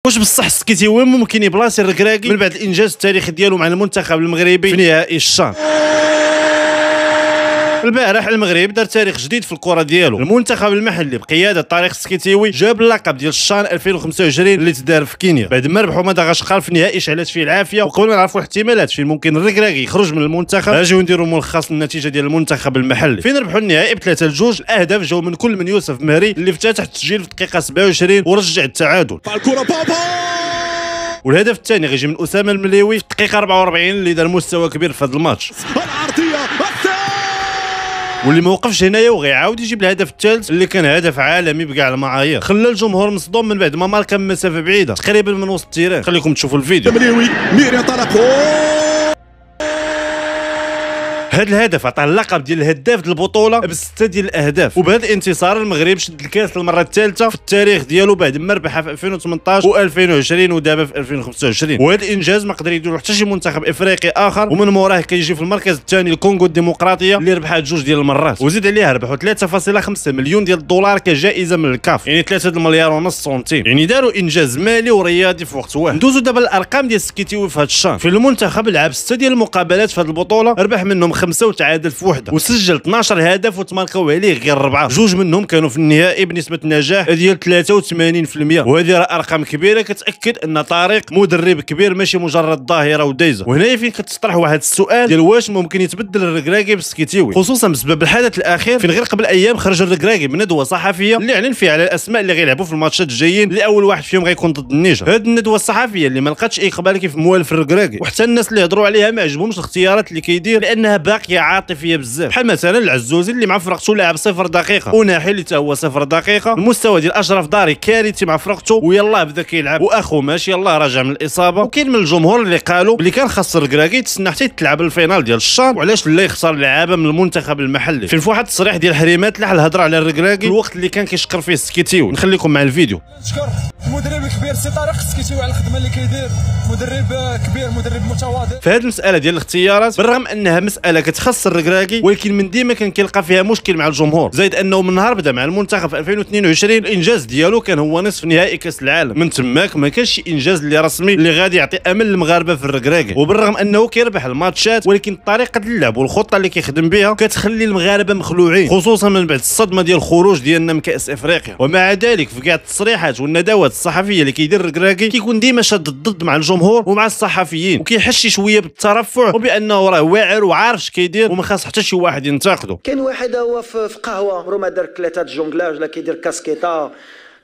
واش بصح السكيتيوي ممكن يبلاصي الركراكي من بعد الانجاز التاريخي ديالو مع المنتخب المغربي في نهائي الشان؟ البارح المغرب دار تاريخ جديد في الكره ديالو. المنتخب المحلي بقياده طارق السكيتيوي جاب اللقب ديال الشان 2025 اللي تدار في كينيا بعد ما ربحوا مدغشقر في نهائي شعلات فيه العافيه. وقبل ما نعرفوا الاحتمالات فين ممكن الركراكي يخرج من المنتخب، اجيو نديروا ملخص للنتيجه ديال المنتخب المحلي فين ربحوا النهائي ب3-2. الاهداف جاو من كل من يوسف مهري اللي افتتح التسجيل في الدقيقه 27 ورجع التعادل. والهدف الثاني غيجي من اسامه المليوي في الدقيقه 44 اللي دار مستوى كبير في هذا الماتش واللي ما وقفش هنايا وغيعاود يجيب الهدف الثالث اللي كان هدف عالمي بكاع المعايير. خلى الجمهور مصدوم من بعد ما ماركا من مسافه بعيده تقريبا من وسط التيران. خليكم تشوفوا الفيديو. ميري هذا الهدف عطاه اللقب ديال الهداف ديال البطوله ب6 ديال الاهداف. وبهذا الانتصار المغرب شد الكاس للمره الثالثه في التاريخ ديالو بعد ما ربحها في 2018 و2020 ودابا في 2025. وهذا الانجاز ما قدر يديرو حتى شي منتخب افريقي اخر. ومن موراه كيجي في المركز الثاني الكونغو الديمقراطيه اللي ربحها 2 ديال المرات وزيد عليها ربحوا 3.5 مليون ديال الدولار كجائزه من الكاف، يعني 3 مليار ونص سنتيم. يعني داروا انجاز مالي ورياضي في وقت واحد. ندوزو دابا الارقام ديال السكيتيوي في هذا الشان. في المنتخب لعب 6 ديال المقابلات في هذه البطوله، ربح منهم 5 وتعادل في وحده، وسجل 12 هدف وتماركاو عليه غير 4. 2 منهم كانوا في النهائي بنسبه نجاح ديال 83%. وهذه راه ارقام كبيره كتاكد ان طارق مدرب كبير ماشي مجرد ظاهره ودايزه. وهنايا فين كتطرح واحد السؤال ديال واش ممكن يتبدل الركراكي بالسكيتيوي، خصوصا بسبب الحدث الاخير فين غير قبل ايام خرج الركراكي من ندوه صحفيه اللي اعلن فيها على الاسماء اللي غيلعبوا في الماتشات الجايين اللي اول واحد فيهم غيكون ضد النيجر. هذه الندوه الصحفيه اللي ما لقاتش اقبال كيف موالف الركراكي، وحتى الناس اللي هضروا عليها ما عجبهمش الاختيارات اللي كيدير لانها باقيه عاطفيه بزاف. بحال مثلا العزوزي اللي مع فرقته لاعب 0 دقيقه، وناحي اللي حتى هو 0 دقيقه. المستوى ديال اشرف داري كارثي مع فرقته ويلاه بدا كيلعب، واخو ماشي يلاه راجع من الاصابه. وكاين من الجمهور اللي قالوا بلي كان خاص الركراكي يتسنى حتى يتلعب الفينال ديال الشان، وعلاش لا يختار لعابه من المنتخب المحلي. فين في واحد التصريح ديال حريمات لاح الهضره على الركراكي الوقت اللي كان كيشكر فيه السكيتيوي. نخليكم مع الفيديو. نشكر المدرب الكبير سي طارق السكيتيوي على الخدمه اللي كيدير، مدرب كبير مدرب متواضع. فهاد المساله ديال الاختيارات بالرغم انها مساله كتخص الركراكي، ولكن من ديما كان كيلقى فيها مشكل مع الجمهور. زايد انه من نهار بدا مع المنتخب في 2022 الانجاز ديالو كان هو نصف نهائي كاس العالم. من تماك ما كانش شي انجاز اللي رسمي اللي غادي يعطي امل للمغاربه في الركراكي. وبالرغم انه كيربح الماتشات، ولكن طريقه اللعب والخطه اللي كيخدم بها كتخلي المغاربه مخلوعين، خصوصا من بعد الصدمه ديال الخروج ديالنا من كاس افريقيا. ومع ذلك في كاع التصريحات والندوات الصحفيه اللي كيدير الركراكي كيكون ديما شاد ضد مع الجمهور ومع الصحفيين، وكيحس شويه بالترفع وبانه راه واعر وعارف اش كيدير وما خاص حتى شي واحد ينتقده. كاين واحد هو في قهوه روما دار 3 جونغلاج لا كيدير كاسكيطه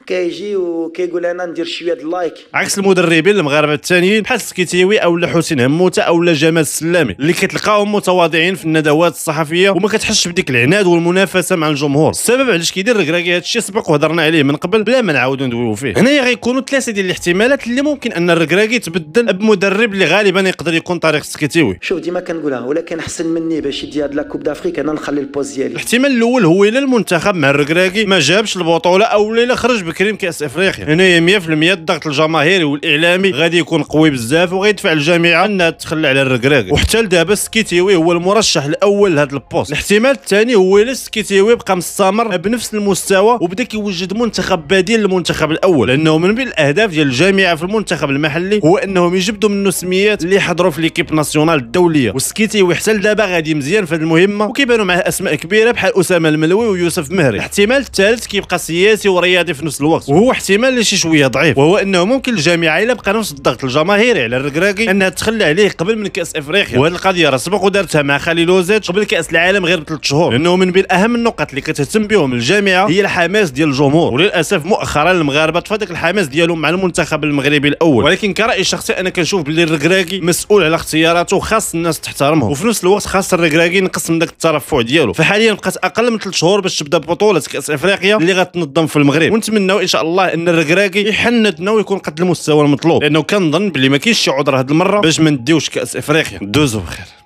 كيجي وكيقول انا ندير شويه د اللايك، عكس المدربين المغاربه الثانيين بحال السكيتيوي او حسين هموته او جمال السلامي اللي كتلقاهم متواضعين في الندوات الصحفيه وما كتحسش بديك العناد والمنافسه مع الجمهور. السبب علاش كيدير الركراكي هذا الشيء سبق وهضرنا عليه من قبل بلا ما نعاودوا ندويو فيه. هنايا غيكونوا 3 ديال الاحتمالات اللي ممكن ان الركراكي يتبدل بمدرب اللي غالبا يقدر يكون طارق السكيتيوي. شوف ديما كنقولها، ولكن احسن مني باش يدي هاد لا كوب دافريك انا نخلي البوز ديالي. الاحتمال الاول هو الا المنتخب مع الركراكي ما جابش البطوله او الا خرج بكري من كاس افريقيا. هنايا 100% الضغط الجماهيري والاعلامي غادي يكون قوي بزاف وغيدفع الجامعه انها تخلى على الركراكي. وحتى لدابا السكيتيوي هو المرشح الاول لهذا البوست. الاحتمال الثاني هو الا السكيتيوي بقى مستمر بنفس المستوى وبدا كيوجد منتخب بديل للمنتخب الاول، لانه من بين الاهداف ديال الجامعه في المنتخب المحلي هو انهم يجبدوا منه سميات اللي يحضروا في ليكيب ناسيونال الدوليه. والسكيتيوي حتى لدابا غادي مزيان في هذه المهمه وكيبانوا معاه اسماء كبيره بحال اسامه الملوي ويوسف مهري. الاحتمال الثالث كيبقى سياسي ورياضي في نفس الوقت، وهو احتمال اللي شي شويه ضعيف، وهو انه ممكن الجامعه الا بقى نفس الضغط الجماهيري على الركراكي انها تخلى عليه قبل من كاس افريقيا. وهذه القضيه راه سبق ودارتها مع خليل وزيت قبل كاس العالم غير ب3 شهور، لانه من بين اهم النقط اللي كتهتم بهم الجامعه هي الحماس ديال الجمهور. وللاسف مؤخرا المغاربه طفى داك الحماس ديالهم مع المنتخب المغربي الاول. ولكن كرايي الشخصي انا كنشوف باللي الركراكي مسؤول على اختياراته وخاص الناس تحترمه، وفي نفس الوقت خاص الركراكي ينقص من داك الترفع ديالو. فحاليا بقات اقل من 3 شهور باش تبدا بطوله كاس افريقيا اللي غتنظم في المغرب، ونتمنوا ان شاء الله ان الركراكي يحنتنا ويكون قد المستوى المطلوب، لانه كنظن بلي ما كاينش شي عذر هذه المره باش ما نديوش كاس افريقيا. دوزو بخير.